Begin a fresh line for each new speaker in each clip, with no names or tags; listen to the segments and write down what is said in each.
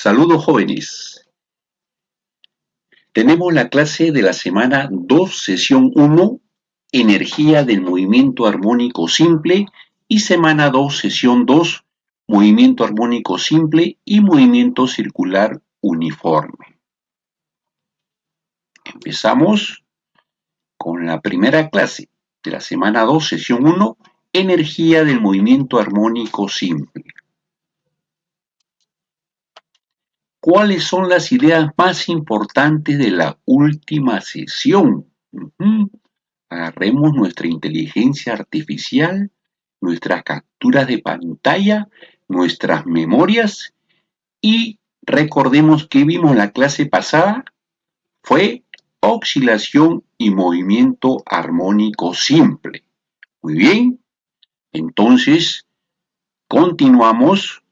Saludos jóvenes. Tenemos la clase de la semana 2, sesión 1, energía del movimiento armónico simple, y semana 2, sesión 2, movimiento armónico simple y movimiento circular uniforme. Empezamos con la primera clase de la semana 2, sesión 1, energía del movimiento armónico simple. ¿Cuáles son las ideas más importantes de la última sesión? Agarremos nuestra inteligencia artificial, nuestras capturas de pantalla, nuestras memorias y recordemos que vimos la clase pasada. Fue oscilación y movimiento armónico simple. Muy bien, entonces continuamos.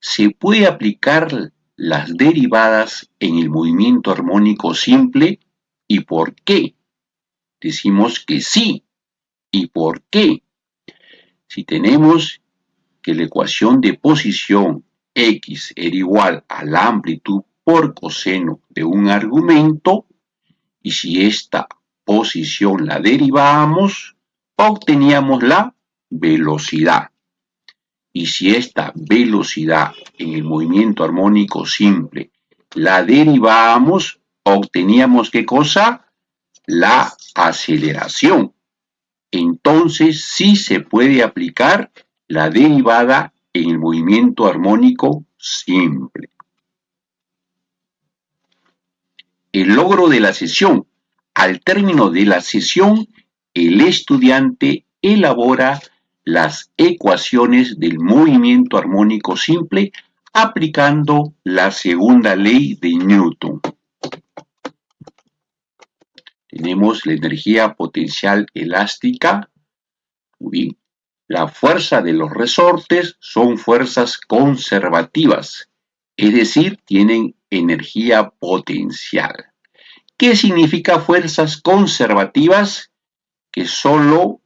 ¿Se puede aplicar las derivadas en el movimiento armónico simple? ¿Y por qué? Decimos que sí. ¿Y por qué? Si tenemos que la ecuación de posición x era igual a la amplitud por coseno de un argumento, y si esta posición la derivábamos, obteníamos la velocidad. Y si esta velocidad en el movimiento armónico simple la derivábamos, obteníamos ¿qué cosa? La aceleración. Entonces sí se puede aplicar la derivada en el movimiento armónico simple. El logro de la sesión. Al término de la sesión, el estudiante elabora las ecuaciones del movimiento armónico simple aplicando la segunda ley de Newton. Tenemos la energía potencial elástica. Muy bien. La fuerza de los resortes son fuerzas conservativas, es decir, tienen energía potencial. ¿Qué significa fuerzas conservativas? Que solo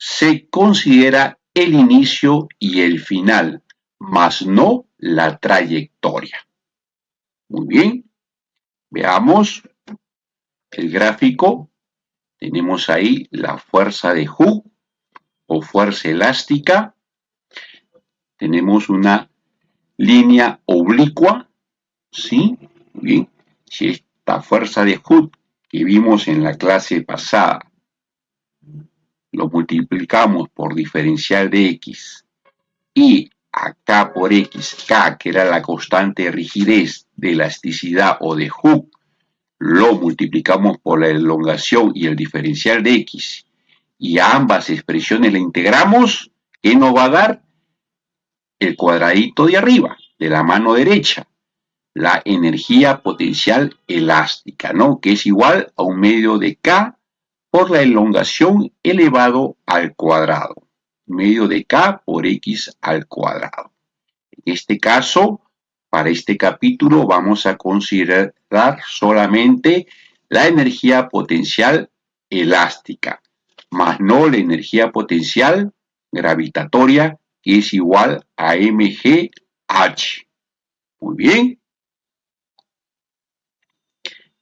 se considera el inicio y el final, más no la trayectoria. Muy bien, veamos el gráfico. Tenemos ahí la fuerza de Hooke o fuerza elástica. Tenemos una línea oblicua, ¿sí? Muy bien. Si esta fuerza de Hooke que vimos en la clase pasada lo multiplicamos por diferencial de x y acá por x, k, que era la constante de rigidez, de elasticidad o de Hooke, lo multiplicamos por la elongación y el diferencial de x, y a ambas expresiones le integramos, ¿qué nos va a dar? El cuadradito de arriba, de la mano derecha, la energía potencial elástica, ¿no? Que es igual a un medio de K por la elongación elevado al cuadrado. Medio de K por X al cuadrado. En este caso, para este capítulo vamos a considerar solamente la energía potencial elástica, más no la energía potencial gravitatoria, que es igual a mgh. Muy bien.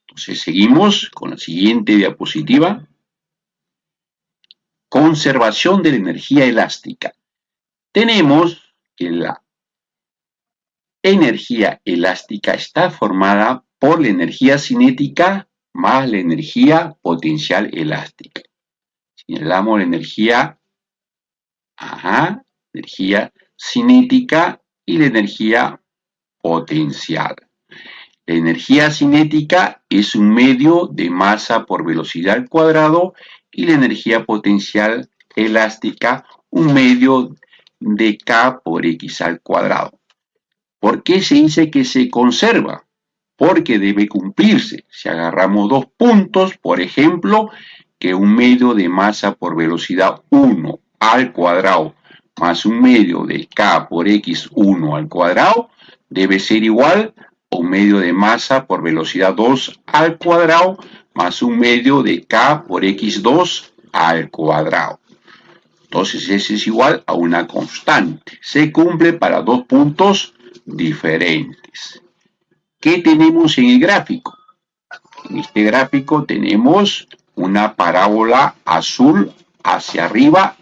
Entonces seguimos con la siguiente diapositiva. Conservación de la energía elástica. Tenemos que la energía elástica está formada por la energía cinética más la energía potencial elástica. Señalamos la energía cinética y la energía potencial. La energía cinética es un medio de masa por velocidad al cuadrado y la energía potencial elástica un medio de K por X al cuadrado. ¿Por qué se dice que se conserva? Porque debe cumplirse. Si agarramos dos puntos, por ejemplo, que un medio de masa por velocidad 1 al cuadrado más un medio de K por X1 al cuadrado debe ser igual a un medio de masa por velocidad 2 al cuadrado más un medio de K por X2 al cuadrado. Entonces ese es igual a una constante. Se cumple para dos puntos diferentes. ¿Qué tenemos en el gráfico? En este gráfico tenemos una parábola azul hacia arriba,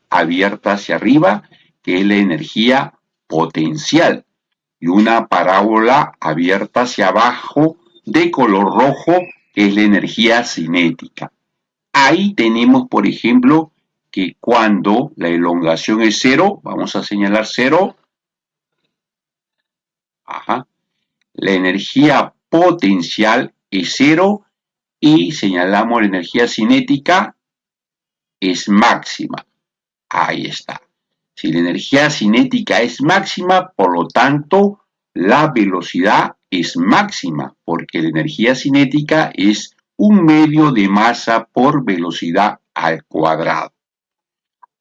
abierta hacia arriba, que es la energía potencial, y una parábola abierta hacia abajo de color rojo, que es la energía cinética. Ahí tenemos, por ejemplo, que cuando la elongación es cero, vamos a señalar cero, la energía potencial es cero y señalamos la energía cinética es máxima. Ahí está. Si la energía cinética es máxima, por lo tanto, la velocidad es máxima, porque la energía cinética es un medio de masa por velocidad al cuadrado.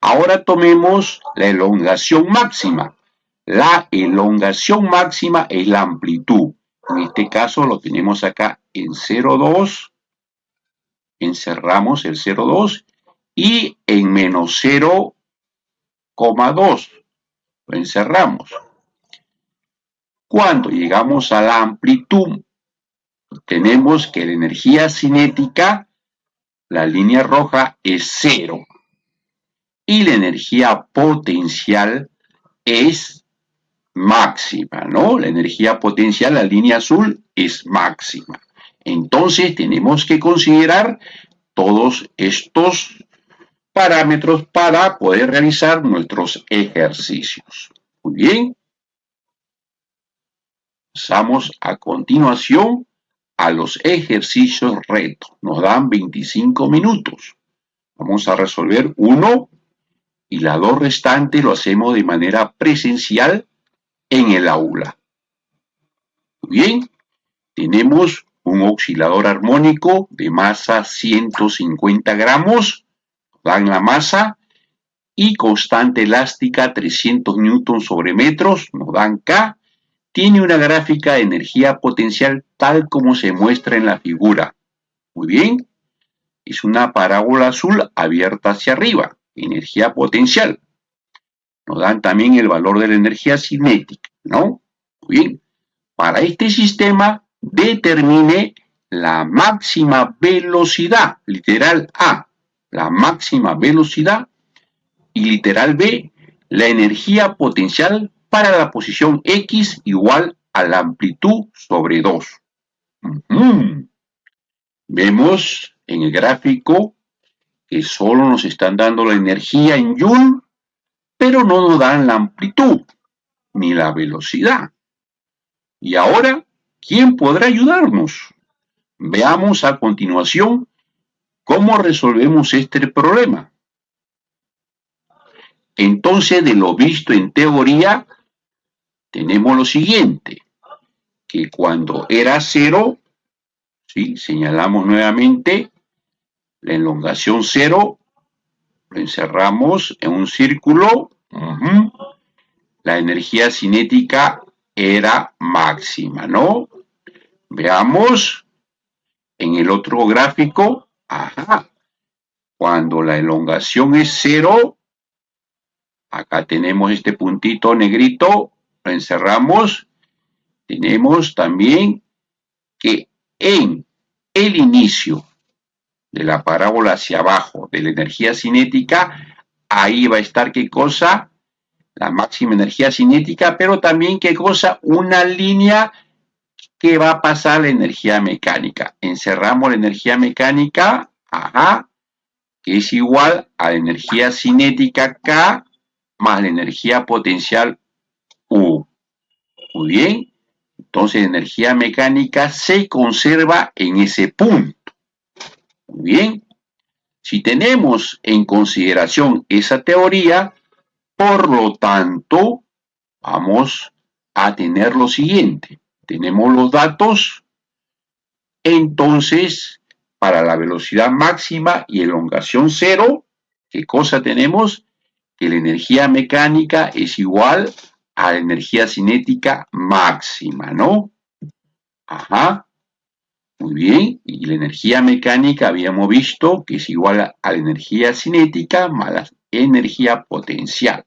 Ahora tomemos la elongación máxima. La elongación máxima es la amplitud. En este caso lo tenemos acá en 0,2. Encerramos el 0,2 y en menos 0,2 lo encerramos. Cuando llegamos a la amplitud, tenemos que la energía cinética, la línea roja, es cero. Y la energía potencial es máxima, ¿no? La energía potencial, la línea azul, es máxima. Entonces tenemos que considerar todos estos parámetros para poder realizar nuestros ejercicios. Muy bien. Pasamos a continuación a los ejercicios retos. Nos dan 25 minutos. Vamos a resolver uno y las dos restantes lo hacemos de manera presencial en el aula. Muy bien. Tenemos un oscilador armónico de masa 150 gramos. Dan la masa. Y constante elástica 300 newtons sobre metros, nos dan K, tiene una gráfica de energía potencial tal como se muestra en la figura. Muy bien, es una parábola azul abierta hacia arriba, energía potencial. Nos dan también el valor de la energía cinética, ¿no? Muy bien, para este sistema determine la máxima velocidad, literal A, la máxima velocidad, y literal B, la energía potencial para la posición X igual a la amplitud sobre 2. Vemos en el gráfico que solo nos están dando la energía en Joule, pero no nos dan la amplitud ni la velocidad. Y ahora, ¿quién podrá ayudarnos? Veamos a continuación cómo resolvemos este problema. Entonces, de lo visto en teoría, tenemos lo siguiente, que cuando era cero, ¿sí? Señalamos nuevamente la elongación cero, lo encerramos en un círculo, la energía cinética era máxima, ¿no? Veamos en el otro gráfico, cuando la elongación es cero, acá tenemos este puntito negrito, lo encerramos, tenemos también que en el inicio de la parábola hacia abajo de la energía cinética, ahí va a estar ¿qué cosa? La máxima energía cinética, pero también ¿qué cosa? Una línea que va a pasar la energía mecánica. Encerramos la energía mecánica, que es igual a la energía cinética K más la energía potencial U. Muy bien. Entonces, la energía mecánica se conserva en ese punto. Muy bien. Si tenemos en consideración esa teoría, por lo tanto, vamos a tener lo siguiente. Tenemos los datos, entonces, para la velocidad máxima y elongación cero, ¿qué cosa tenemos? Que la energía mecánica es igual a la energía cinética máxima, ¿no? Muy bien, y la energía mecánica habíamos visto que es igual a la energía cinética más la energía potencial.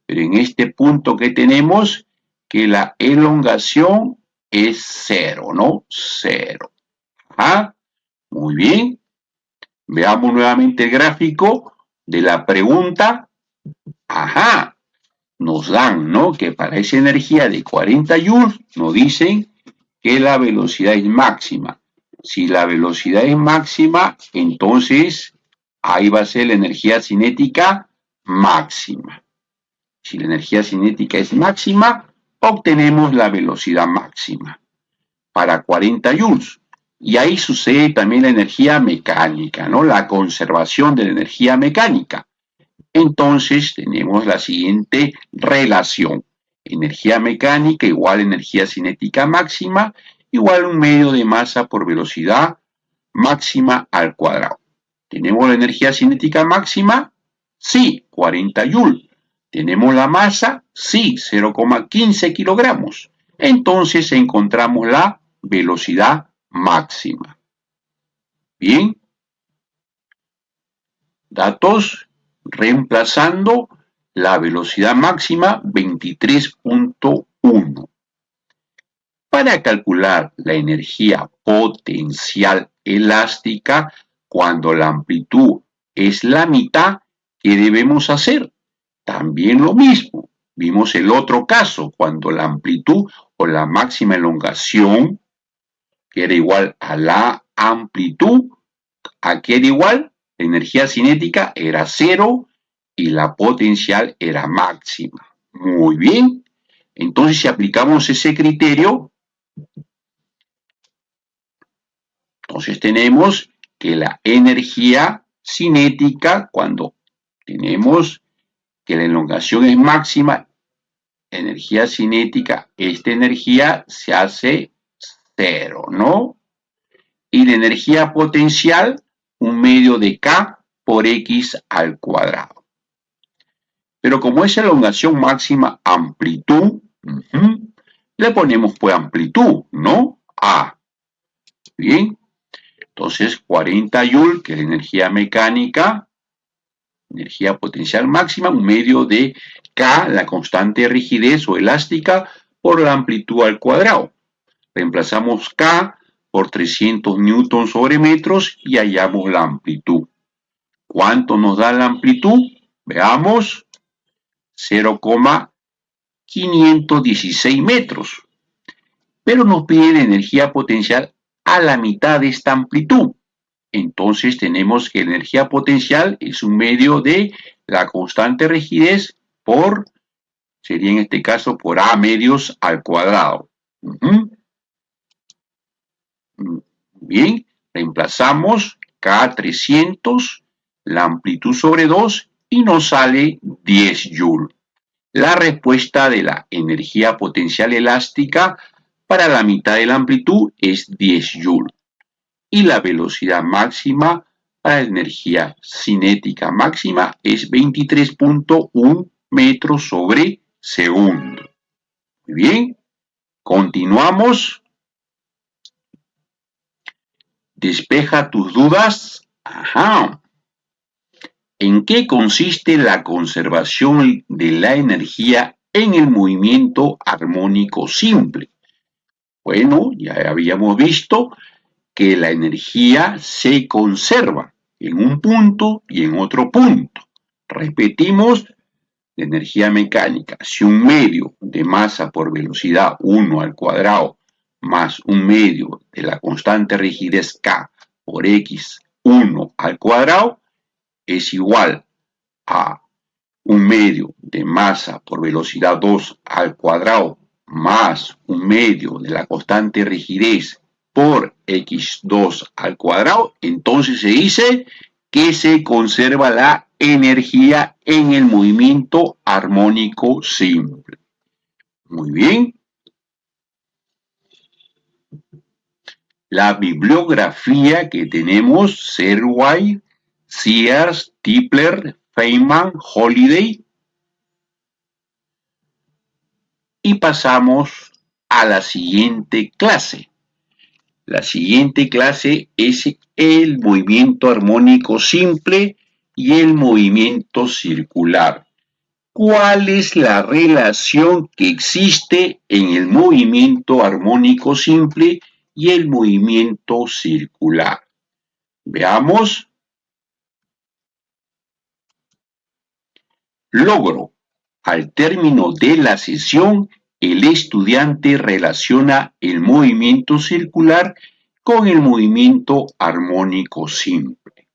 Pero en este punto que tenemos, que la elongación es cero, ¿no? Cero. Ajá, muy bien. Veamos nuevamente el gráfico de la pregunta. Ajá, nos dan, ¿no? Que para esa energía de 40 joules nos dicen que la velocidad es máxima. Si la velocidad es máxima, entonces ahí va a ser la energía cinética máxima. Si la energía cinética es máxima, obtenemos la velocidad máxima para 40 joules. Y ahí sucede también la energía mecánica, ¿no? La conservación de la energía mecánica. Entonces tenemos la siguiente relación. Energía mecánica igual energía cinética máxima igual un medio de masa por velocidad máxima al cuadrado. ¿Tenemos la energía cinética máxima? Sí, 40 joules. ¿Tenemos la masa? Sí, 0,15 kilogramos. Entonces encontramos la velocidad máxima. Bien. Datos reemplazando la velocidad máxima 23.1. Para calcular la energía potencial elástica cuando la amplitud es la mitad, ¿qué debemos hacer? También lo mismo. Vimos el otro caso, cuando la amplitud o la máxima elongación, que era igual a la amplitud, ¿a qué era igual? La energía cinética era cero y la potencial era máxima. Muy bien. Entonces, si aplicamos ese criterio, entonces tenemos que la energía cinética, cuando tenemos que la elongación es máxima, energía cinética, esta energía se hace cero, ¿no? Y la energía potencial, un medio de K por X al cuadrado. Pero como es elongación máxima amplitud, le ponemos pues amplitud, ¿no? A. Bien. Entonces 40 joules, que es la energía mecánica, energía potencial máxima, un medio de K, la constante de rigidez o elástica, por la amplitud al cuadrado. Reemplazamos K por 300 newtons sobre metros y hallamos la amplitud. ¿Cuánto nos da la amplitud? Veamos, 0,516 metros. Pero nos pide la energía potencial a la mitad de esta amplitud. Entonces tenemos que la energía potencial es un medio de la constante rigidez por, sería en este caso por A medios al cuadrado. Bien, reemplazamos K300, la amplitud sobre 2 y nos sale 10 joules. La respuesta de la energía potencial elástica para la mitad de la amplitud es 10 joules. Y la velocidad máxima para la energía cinética máxima es 23.1 metros sobre segundo. Muy bien, continuamos. Despeja tus dudas. Ajá. ¿En qué consiste la conservación de la energía en el movimiento armónico simple? Bueno, ya habíamos visto que la energía se conserva en un punto y en otro punto. Repetimos, la energía mecánica, si un medio de masa por velocidad 1 al cuadrado más un medio de la constante rigidez K por X1 al cuadrado es igual a un medio de masa por velocidad 2 al cuadrado más un medio de la constante rigidez por x2 al cuadrado, entonces se dice que se conserva la energía en el movimiento armónico simple. Muy bien. La bibliografía que tenemos, Serway, Sears, Tipler, Feynman, Holiday. Y pasamos a la siguiente clase. La siguiente clase es el movimiento armónico simple y el movimiento circular. ¿Cuál es la relación que existe en el movimiento armónico simple y el movimiento circular? Veamos. Logro. Al término de la sesión, el estudiante relaciona el movimiento circular con el movimiento armónico simple.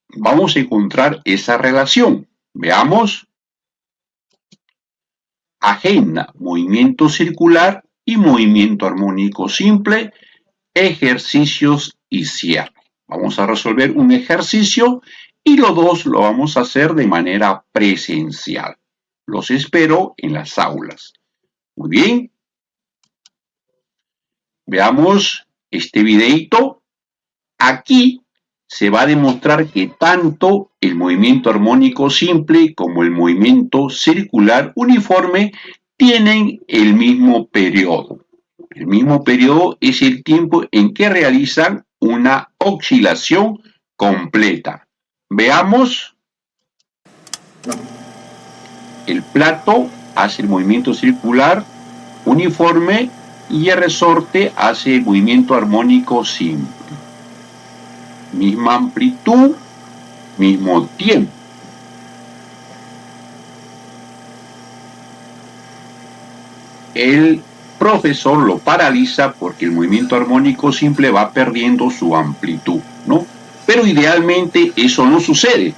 Vamos a encontrar esa relación. Veamos. Agenda, movimiento circular y movimiento armónico simple, ejercicios y cierre. Vamos a resolver un ejercicio y los dos lo vamos a hacer de manera presencial. Los espero en las aulas. Muy bien. Veamos este videito. Aquí se va a demostrar que tanto el movimiento armónico simple como el movimiento circular uniforme tienen el mismo periodo. El mismo periodo es el tiempo en que realizan una oscilación completa. Veamos. El plato hace el movimiento circular uniforme y el resorte hace el movimiento armónico simple. Misma amplitud, mismo tiempo. El profesor lo paraliza porque el movimiento armónico simple va perdiendo su amplitud, ¿no? Pero idealmente eso no sucede.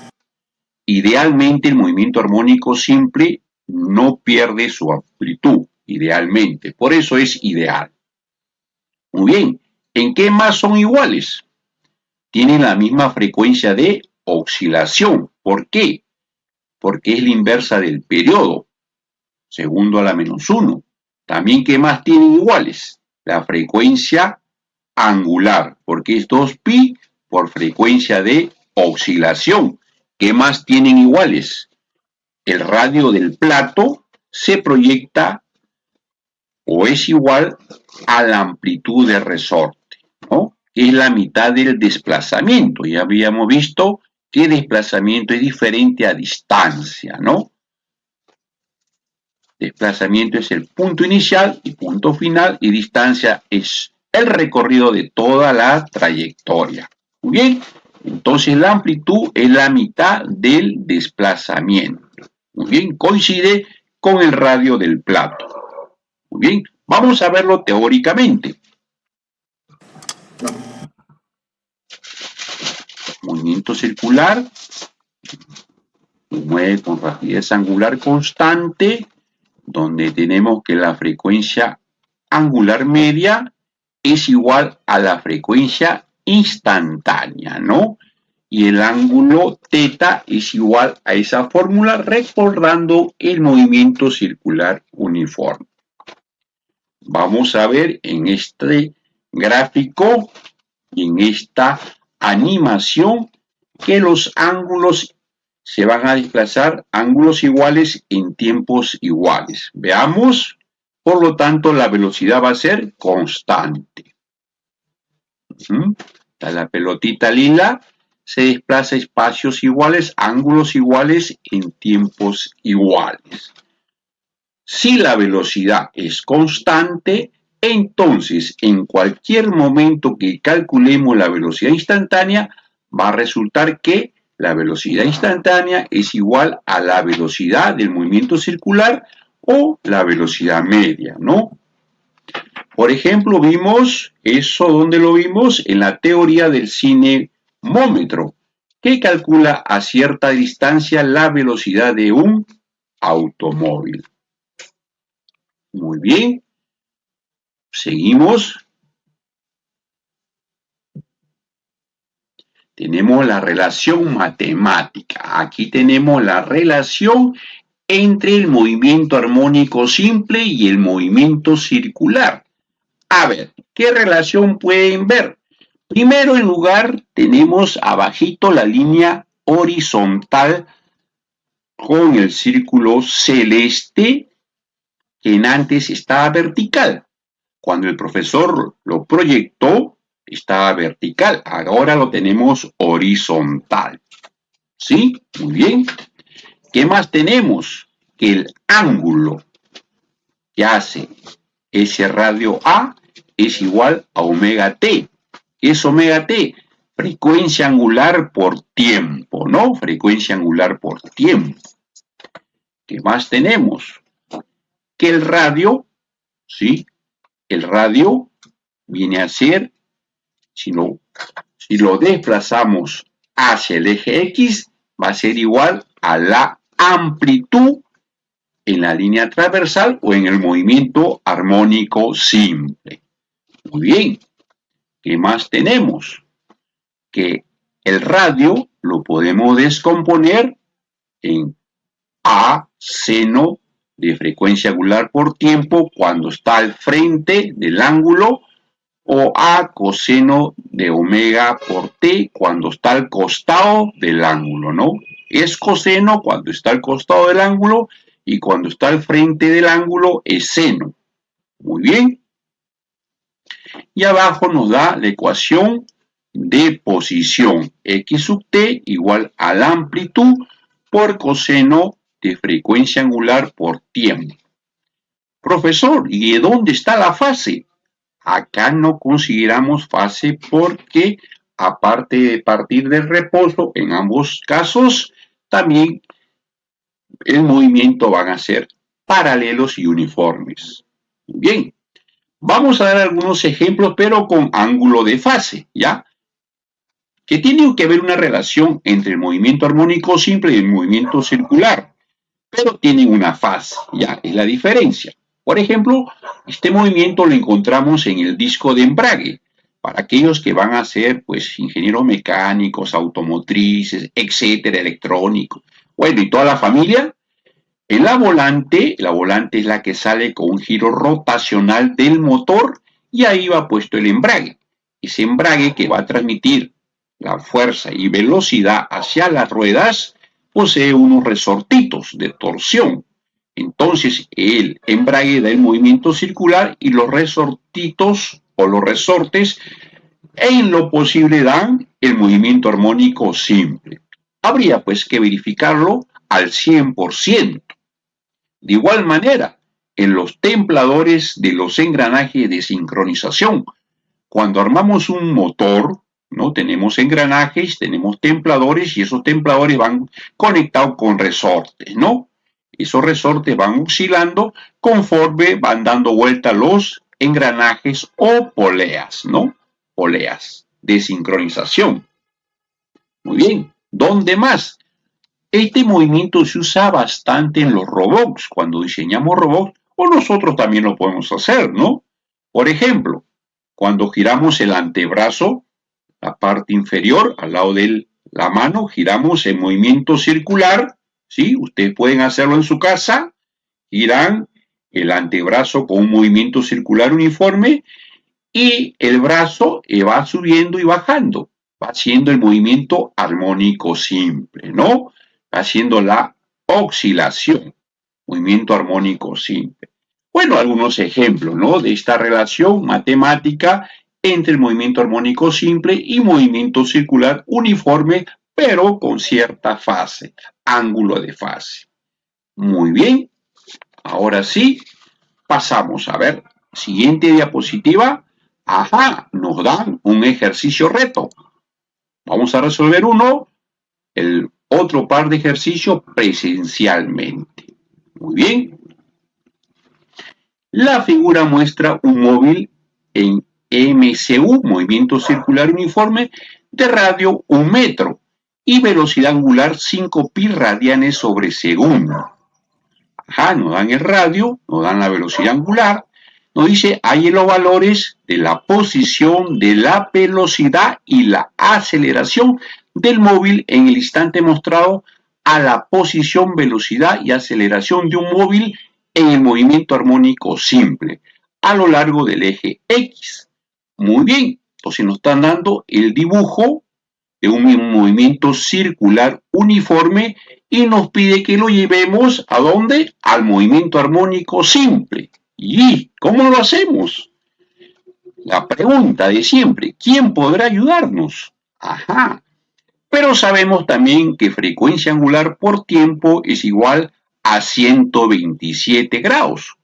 Idealmente el movimiento armónico simple no pierde su amplitud, idealmente. Por eso es ideal. Muy bien, ¿en qué más son iguales? Tienen la misma frecuencia de oscilación. ¿Por qué? Porque es la inversa del periodo, segundo a la menos 1. También, ¿qué más tienen iguales? La frecuencia angular, porque es 2pi por frecuencia de oscilación. ¿Qué más tienen iguales? El radio del plato se proyecta o es igual a la amplitud de resorte, ¿no? Que es la mitad del desplazamiento. Ya habíamos visto que desplazamiento es diferente a distancia, ¿no? Desplazamiento es el punto inicial y punto final, y distancia es el recorrido de toda la trayectoria. Muy bien, entonces la amplitud es la mitad del desplazamiento. Muy bien, coincide con el radio del plato. Muy bien, vamos a verlo teóricamente. Movimiento circular, se mueve con rapidez angular constante, donde tenemos que la frecuencia angular media es igual a la frecuencia instantánea, ¿no? Y el ángulo θ es igual a esa fórmula, recordando el movimiento circular uniforme. Vamos a ver en este gráfico y en esta animación que los ángulos se van a desplazar, ángulos iguales en tiempos iguales. Veamos, por lo tanto, la velocidad va a ser constante. La pelotita lila se desplaza espacios iguales, ángulos iguales en tiempos iguales. Si la velocidad es constante, entonces en cualquier momento que calculemos la velocidad instantánea, va a resultar que la velocidad instantánea es igual a la velocidad del movimiento circular o la velocidad media, ¿no? Por ejemplo, vimos eso, ¿dónde lo vimos? En la teoría del cinemómetro, que calcula a cierta distancia la velocidad de un automóvil. Muy bien. Seguimos. Tenemos la relación matemática. Aquí tenemos la relación entre el movimiento armónico simple y el movimiento circular. A ver, ¿qué relación pueden ver? Primero, en lugar, tenemos abajito la línea horizontal con el círculo celeste que en antes estaba vertical. Cuando el profesor lo proyectó, Estaba vertical, ahora lo tenemos horizontal. ¿Sí? Muy bien. ¿Qué más tenemos? Que el ángulo que hace ese radio A es igual a omega t. ¿Qué es omega t? Frecuencia angular por tiempo, ¿no? Frecuencia angular por tiempo. ¿Qué más tenemos? Que el radio, ¿sí? El radio viene a ser, si lo desplazamos hacia el eje X, va a ser igual a la amplitud en la línea transversal o en el movimiento armónico simple. Muy bien. ¿Qué más tenemos? Que el radio lo podemos descomponer en A seno de frecuencia angular por tiempo cuando está al frente del ángulo o A coseno de omega por t cuando está al costado del ángulo, ¿no? Es coseno cuando está al costado del ángulo y cuando está al frente del ángulo es seno. Muy bien. Y abajo nos da la ecuación de posición x sub t igual a la amplitud por coseno de frecuencia angular por tiempo. Profesor, ¿y de dónde está la fase? Acá no consideramos fase porque aparte de partir del reposo, en ambos casos también el movimiento van a ser paralelos y uniformes. Bien, vamos a dar algunos ejemplos, pero con ángulo de fase, ¿ya? Que tienen que ver una relación entre el movimiento armónico simple y el movimiento circular, pero tienen una fase, ¿ya? Es la diferencia. Por ejemplo, este movimiento lo encontramos en el disco de embrague, para aquellos que van a ser, pues, ingenieros mecánicos, automotrices, etcétera, electrónicos. Bueno, y toda la familia, en la volante es la que sale con un giro rotacional del motor y ahí va puesto el embrague. Ese embrague que va a transmitir la fuerza y velocidad hacia las ruedas posee unos resortitos de torsión. Entonces el embrague da el movimiento circular y los resortitos o los resortes en lo posible dan el movimiento armónico simple. Habría pues que verificarlo al 100%. De igual manera, en los templadores de los engranajes de sincronización, cuando armamos un motor, ¿no? Tenemos engranajes, tenemos templadores y esos templadores van conectados con resortes, ¿no? Esos resortes van oscilando conforme van dando vuelta los engranajes o poleas, ¿no? Poleas de sincronización. Muy bien, ¿dónde más? Este movimiento se usa bastante en los robots, cuando diseñamos robots, o nosotros también lo podemos hacer, ¿no? Por ejemplo, cuando giramos el antebrazo, la parte inferior, al lado de la mano, giramos en movimiento circular, ¿sí? Ustedes pueden hacerlo en su casa, giran el antebrazo con un movimiento circular uniforme y el brazo va subiendo y bajando, va haciendo el movimiento armónico simple, ¿no? Haciendo la oscilación, movimiento armónico simple. Bueno, algunos ejemplos, ¿no? De esta relación matemática entre el movimiento armónico simple y movimiento circular uniforme, pero con cierta fase, ángulo de fase. Muy bien, ahora sí, pasamos a ver, siguiente diapositiva. Ajá, nos dan un ejercicio reto. Vamos a resolver uno, el otro par de ejercicios presencialmente. Muy bien. La figura muestra un móvil en MCU, movimiento circular uniforme, de radio 1 metro y velocidad angular 5 pi radianes sobre segundo. Ajá, nos dan el radio, nos dan la velocidad angular, nos dice, hay los valores de la posición, de la velocidad y la aceleración del móvil en el instante mostrado a la posición, velocidad y aceleración de un móvil en el movimiento armónico simple a lo largo del eje X. Muy bien, entonces nos están dando el dibujo de un movimiento circular uniforme y nos pide que lo llevemos ¿a dónde? Al movimiento armónico simple. ¿Y cómo lo hacemos? La pregunta de siempre, ¿quién podrá ayudarnos? Ajá. Pero sabemos también que frecuencia angular por tiempo es igual a 127 grados.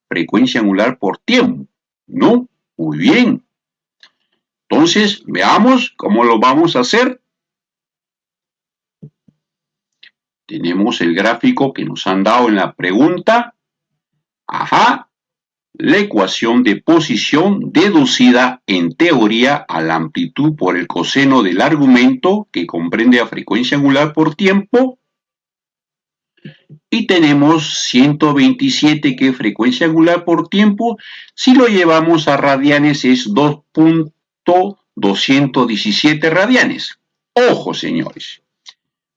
Frecuencia angular por tiempo, ¿no? Muy bien. Entonces, veamos cómo lo vamos a hacer. Tenemos el gráfico que nos han dado en la pregunta. Ajá. La ecuación de posición deducida en teoría a la amplitud por el coseno del argumento que comprende a frecuencia angular por tiempo. Y tenemos 127 que es frecuencia angular por tiempo. Si lo llevamos a radianes es 2.217 radianes. Ojo, señores.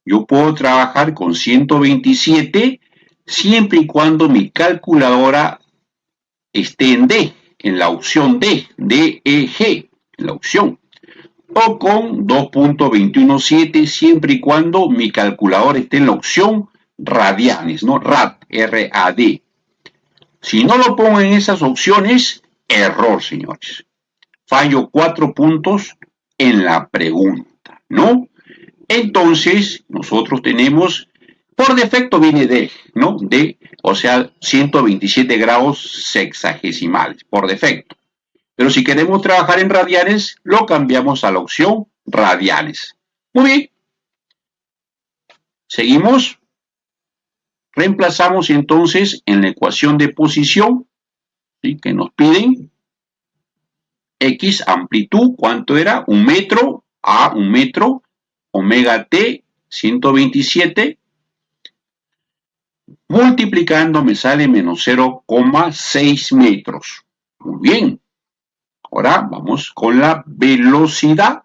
Yo puedo trabajar con 127 siempre y cuando mi calculadora esté en D, en la opción D, DEG, en la opción. O con 2.217 siempre y cuando mi calculador esté en la opción radianes, ¿no? RAD, R-A-D. Si no lo pongo en esas opciones, error, señores. Fallo 4 puntos en la pregunta, ¿no? Entonces, nosotros tenemos, por defecto viene D, ¿no? D, o sea, 127 grados sexagesimales, por defecto. Pero si queremos trabajar en radianes, lo cambiamos a la opción radianes. Muy bien. Seguimos. Reemplazamos entonces en la ecuación de posición, ¿sí?, que nos piden. X, amplitud, ¿cuánto era? 1 metro, A, 1 metro, omega T, 127, multiplicando me sale menos 0,6 metros. Muy bien. Ahora vamos con la velocidad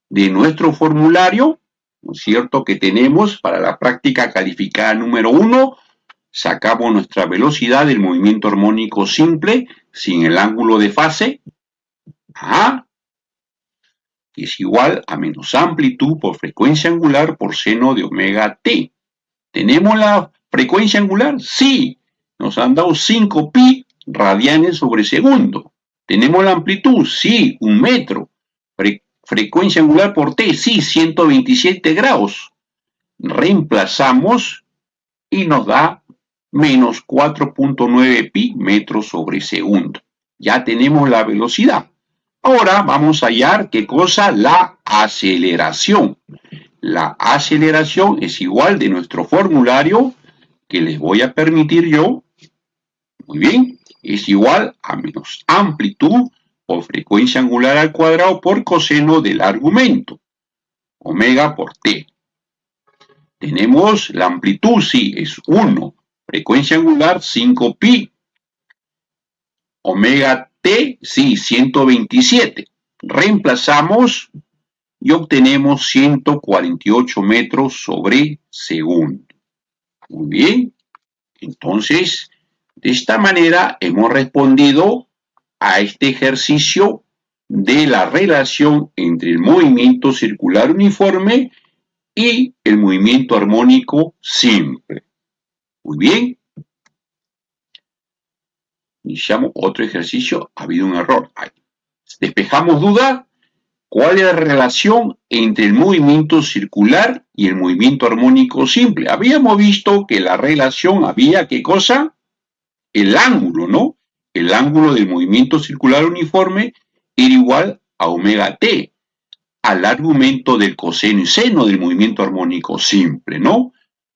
de nuestro formulario, ¿no es cierto?, que tenemos para la práctica calificada número 1. Sacamos nuestra velocidad del movimiento armónico simple sin el ángulo de fase, que es igual a menos amplitud por frecuencia angular por seno de omega t. ¿Tenemos la frecuencia angular? Sí. Nos han dado 5 pi radianes sobre segundo. ¿Tenemos la amplitud? Sí, 1 metro. Frecuencia angular por t, sí, 127 grados. Reemplazamos y nos da menos 4.9 pi metros sobre segundo. Ya tenemos la velocidad. Ahora vamos a hallar, ¿qué cosa? La aceleración. La aceleración es igual de nuestro formulario, que les voy a permitir yo. Muy bien, es igual a menos amplitud por frecuencia angular al cuadrado por coseno del argumento, omega por t. Tenemos la amplitud, sí, es 1, frecuencia angular 5 pi, omega t, sí, 127. Reemplazamos y obtenemos 148 metros sobre segundo. Muy bien, entonces, de esta manera hemos respondido a este ejercicio de la relación entre el movimiento circular uniforme y el movimiento armónico simple. Muy bien. Iniciamos otro ejercicio. Ha habido un error. Despejamos duda. ¿Cuál es la relación entre el movimiento circular y el movimiento armónico simple? Habíamos visto que la relación había, ¿qué cosa? El ángulo, ¿no? El ángulo del movimiento circular uniforme era igual a omega t, al argumento del coseno y seno del movimiento armónico simple, ¿no?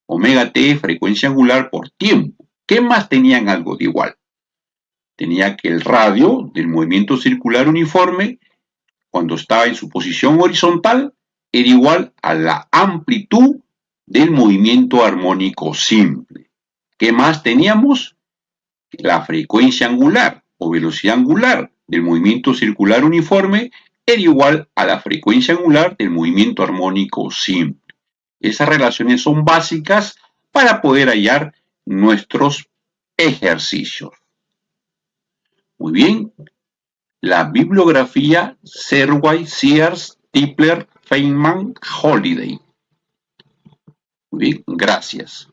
Omega t, frecuencia angular por tiempo. ¿Qué más tenían algo de igual? Tenía que el radio del movimiento circular uniforme, cuando estaba en su posición horizontal, era igual a la amplitud del movimiento armónico simple. ¿Qué más teníamos? La frecuencia angular o velocidad angular del movimiento circular uniforme era igual a la frecuencia angular del movimiento armónico simple. Esas relaciones son básicas para poder hallar nuestros ejercicios. Muy bien. La bibliografía Serway, Sears, Tipler, Feynman, Holiday. Muy bien, gracias.